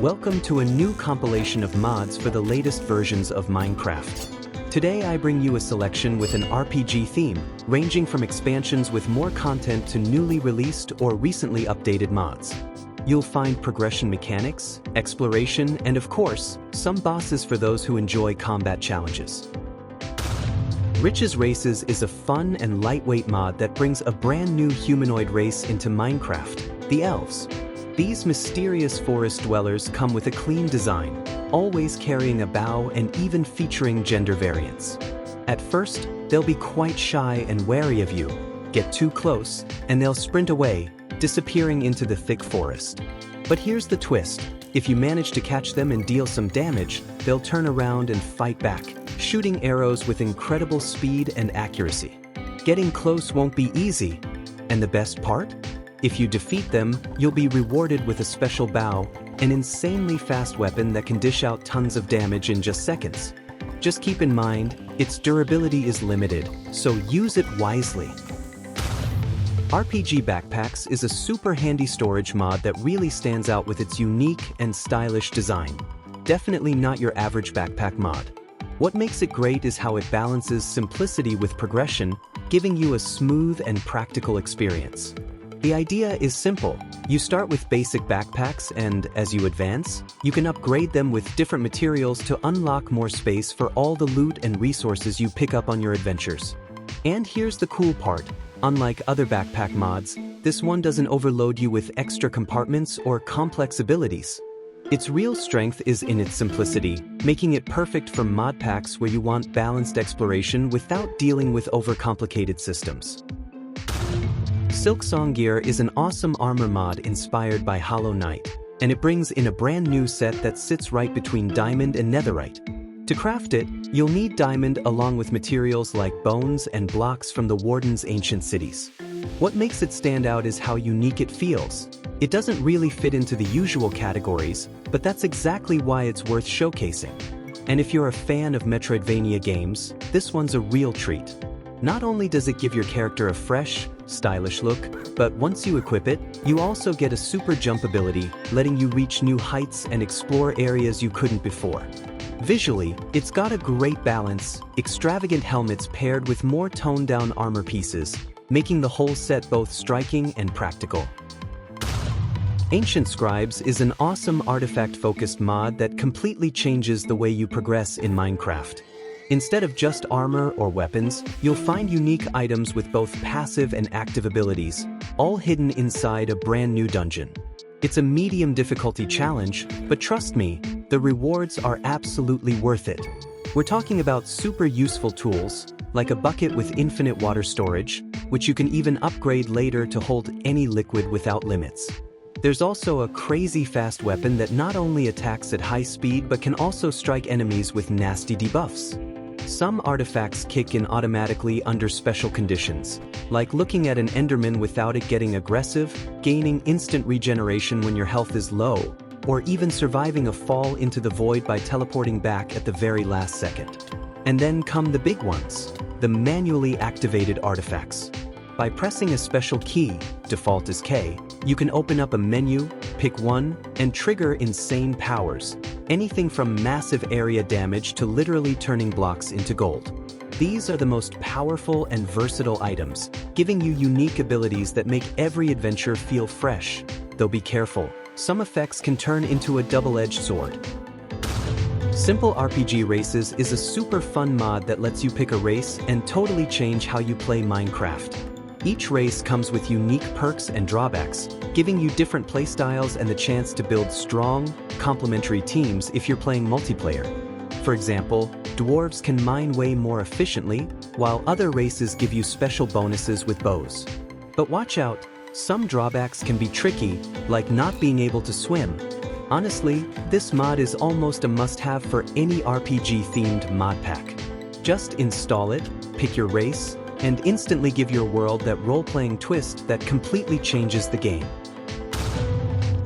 Welcome to a new compilation of mods for the latest versions of Minecraft. Today I bring you a selection with an RPG theme, ranging from expansions with more content to newly released or recently updated mods. You'll find progression mechanics, exploration, and of course, some bosses for those who enjoy combat challenges. Riches Races is a fun and lightweight mod that brings a brand new humanoid race into Minecraft, the Elves. These mysterious forest dwellers come with a clean design, always carrying a bow and even featuring gender variants. At first, they'll be quite shy and wary of you. Get too close, and they'll sprint away, disappearing into the thick forest. But here's the twist. If you manage to catch them and deal some damage, they'll turn around and fight back, shooting arrows with incredible speed and accuracy. Getting close won't be easy. And the best part? If you defeat them, you'll be rewarded with a special bow, an insanely fast weapon that can dish out tons of damage in just seconds. Just keep in mind, its durability is limited, so use it wisely. RPG Backpacks is a super handy storage mod that really stands out with its unique and stylish design. Definitely not your average backpack mod. What makes it great is how it balances simplicity with progression, giving you a smooth and practical experience. The idea is simple. You start with basic backpacks and, as you advance, you can upgrade them with different materials to unlock more space for all the loot and resources you pick up on your adventures. And here's the cool part. Unlike other backpack mods, this one doesn't overload you with extra compartments or complex abilities. Its real strength is in its simplicity, making it perfect for mod packs where you want balanced exploration without dealing with overcomplicated systems. Silksong gear is an awesome armor mod inspired by Hollow Knight, and it brings in a brand new set that sits right between diamond and netherite. To craft it, you'll need diamond along with materials like bones and blocks from the Warden's ancient cities. What makes it stand out is how unique it feels. It doesn't really fit into the usual categories, but that's exactly why it's worth showcasing. And if you're a fan of Metroidvania games, this one's a real treat. Not only does it give your character a fresh, stylish look, but once you equip it, you also get a super jump ability, letting you reach new heights and explore areas you couldn't before. Visually, it's got a great balance, extravagant helmets paired with more toned-down armor pieces, making the whole set both striking and practical. Ancient Scribes is an awesome artifact-focused mod that completely changes the way you progress in Minecraft. Instead of just armor or weapons, you'll find unique items with both passive and active abilities, all hidden inside a brand new dungeon. It's a medium difficulty challenge, but trust me, the rewards are absolutely worth it. We're talking about super useful tools, like a bucket with infinite water storage, which you can even upgrade later to hold any liquid without limits. There's also a crazy fast weapon that not only attacks at high speed but can also strike enemies with nasty debuffs. Some artifacts kick in automatically under special conditions, like looking at an Enderman without it getting aggressive, gaining instant regeneration when your health is low, or even surviving a fall into the void by teleporting back at the very last second. And then come the big ones, the manually activated artifacts. By pressing a special key, default is K, you can open up a menu, pick one, and trigger insane powers. Anything from massive area damage to literally turning blocks into gold. These are the most powerful and versatile items, giving you unique abilities that make every adventure feel fresh. Though be careful, some effects can turn into a double-edged sword. Simple RPG Races is a super fun mod that lets you pick a race and totally change how you play Minecraft. Each race comes with unique perks and drawbacks, giving you different playstyles and the chance to build strong, complementary teams if you're playing multiplayer. For example, dwarves can mine way more efficiently, while other races give you special bonuses with bows. But watch out, some drawbacks can be tricky, like not being able to swim. Honestly, this mod is almost a must-have for any RPG-themed mod pack. Just install it, pick your race, and instantly give your world that role-playing twist that completely changes the game.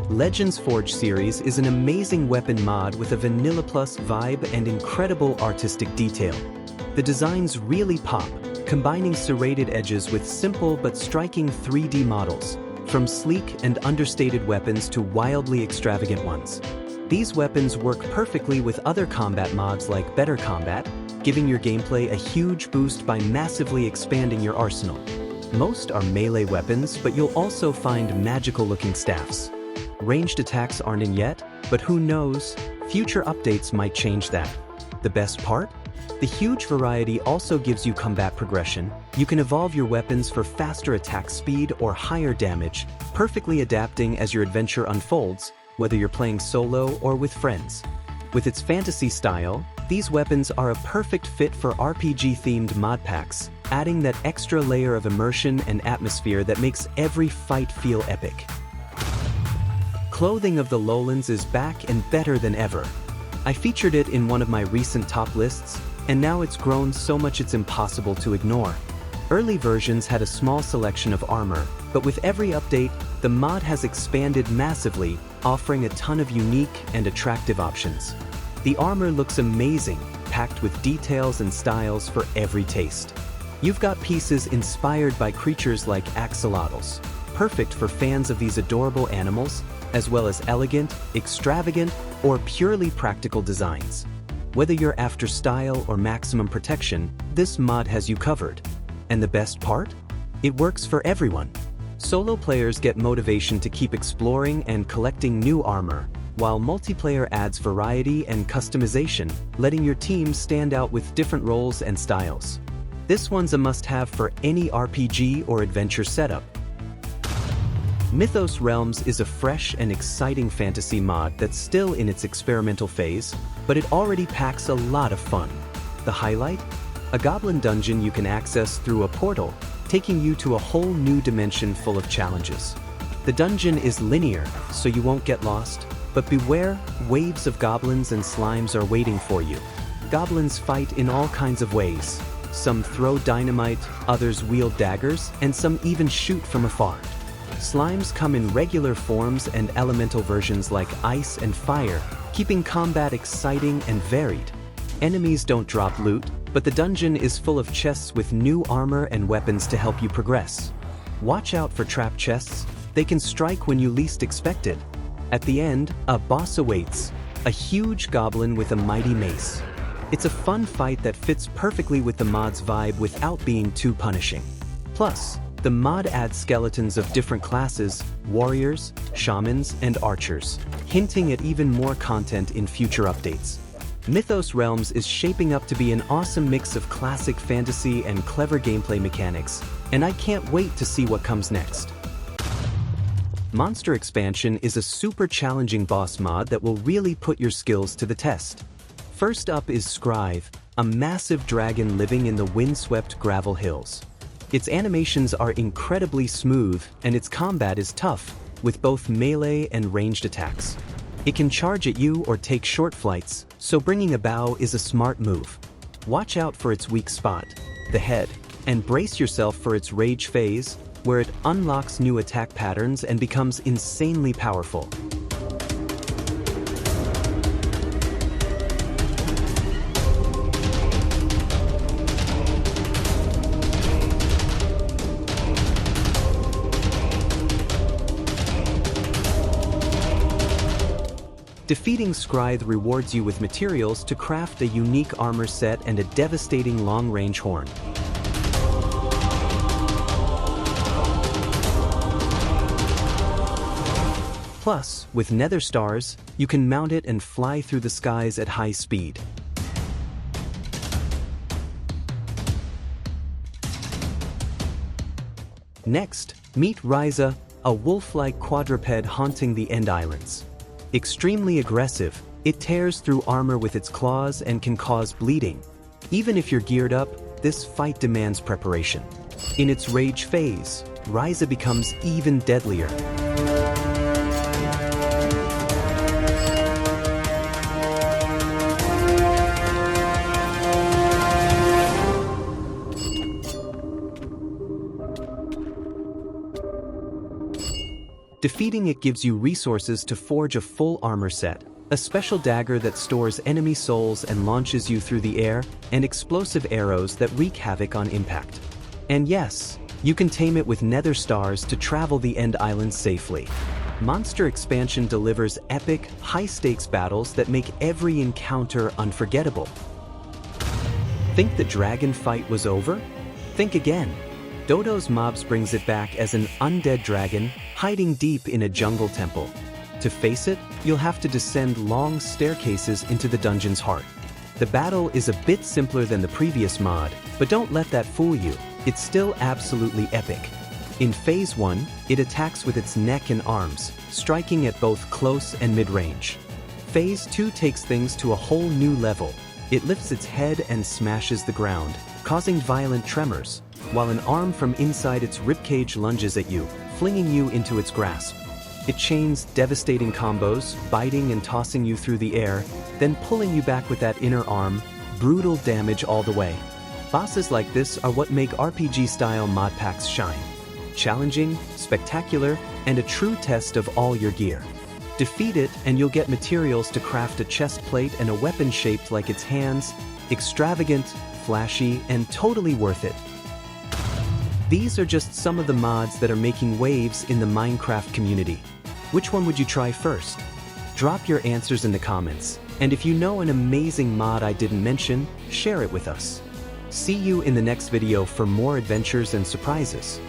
Legends Forge series is an amazing weapon mod with a Vanilla Plus vibe and incredible artistic detail. The designs really pop, combining serrated edges with simple but striking 3D models, from sleek and understated weapons to wildly extravagant ones. These weapons work perfectly with other combat mods like Better Combat, giving your gameplay a huge boost by massively expanding your arsenal. Most are melee weapons, but you'll also find magical-looking staffs. Ranged attacks aren't in yet, but who knows, future updates might change that. The best part? The huge variety also gives you combat progression. You can evolve your weapons for faster attack speed or higher damage, perfectly adapting as your adventure unfolds, whether you're playing solo or with friends. With its fantasy style, these weapons are a perfect fit for RPG-themed mod packs, adding that extra layer of immersion and atmosphere that makes every fight feel epic. Clothing of the Lowlands is back and better than ever. I featured it in one of my recent top lists, and now it's grown so much it's impossible to ignore. Early versions had a small selection of armor, but with every update, the mod has expanded massively, offering a ton of unique and attractive options. The armor looks amazing, packed with details and styles for every taste. You've got pieces inspired by creatures like axolotls, perfect for fans of these adorable animals, as well as elegant, extravagant, or purely practical designs. Whether you're after style or maximum protection, this mod has you covered. And the best part? It works for everyone. Solo players get motivation to keep exploring and collecting new armor, while multiplayer adds variety and customization, letting your team stand out with different roles and styles. This one's a must-have for any RPG or adventure setup. Mythos Realms is a fresh and exciting fantasy mod that's still in its experimental phase, but it already packs a lot of fun. The highlight? A goblin dungeon you can access through a portal, taking you to a whole new dimension full of challenges. The dungeon is linear, so you won't get lost, but beware, waves of goblins and slimes are waiting for you. Goblins fight in all kinds of ways. Some throw dynamite, others wield daggers, and some even shoot from afar. Slimes come in regular forms and elemental versions like ice and fire, keeping combat exciting and varied. Enemies don't drop loot, but the dungeon is full of chests with new armor and weapons to help you progress. Watch out for trap chests, they can strike when you least expect it. At the end, a boss awaits, a huge goblin with a mighty mace. It's a fun fight that fits perfectly with the mod's vibe without being too punishing. Plus, the mod adds skeletons of different classes, warriors, shamans, and archers, hinting at even more content in future updates. Mythos Realms is shaping up to be an awesome mix of classic fantasy and clever gameplay mechanics, and I can't wait to see what comes next. Monster Expansion is a super challenging boss mod that will really put your skills to the test. First up is Scribes, a massive dragon living in the windswept gravel hills. Its animations are incredibly smooth, and its combat is tough, with both melee and ranged attacks. It can charge at you or take short flights, so bringing a bow is a smart move. Watch out for its weak spot, the head, and brace yourself for its rage phase, where it unlocks new attack patterns and becomes insanely powerful. Defeating Scribe rewards you with materials to craft a unique armor set and a devastating long-range horn. Plus, with nether stars, you can mount it and fly through the skies at high speed. Next, meet Ryza, a wolf-like quadruped haunting the End Islands. Extremely aggressive, it tears through armor with its claws and can cause bleeding. Even if you're geared up, this fight demands preparation. In its rage phase, Ryza becomes even deadlier. Defeating it gives you resources to forge a full armor set, a special dagger that stores enemy souls and launches you through the air, and explosive arrows that wreak havoc on impact. And yes, you can tame it with nether stars to travel the End Island safely. Monster Expansion delivers epic, high-stakes battles that make every encounter unforgettable. Think the dragon fight was over? Think again. Dodo's Mobs brings it back as an undead dragon hiding deep in a jungle temple. To face it, you'll have to descend long staircases into the dungeon's heart. The battle is a bit simpler than the previous mod, but don't let that fool you. It's still absolutely epic. In Phase 1, it attacks with its neck and arms, striking at both close and mid-range. Phase 2 takes things to a whole new level. It lifts its head and smashes the ground, causing violent tremors, while an arm from inside its ribcage lunges at you, flinging you into its grasp. It chains devastating combos, biting and tossing you through the air, then pulling you back with that inner arm, brutal damage all the way. Bosses like this are what make RPG-style mod packs shine. Challenging, spectacular, and a true test of all your gear. Defeat it and you'll get materials to craft a chest plate and a weapon shaped like its hands. Extravagant, flashy, and totally worth it. These are just some of the mods that are making waves in the Minecraft community. Which one would you try first? Drop your answers in the comments, and if you know an amazing mod I didn't mention, share it with us. See you in the next video for more adventures and surprises.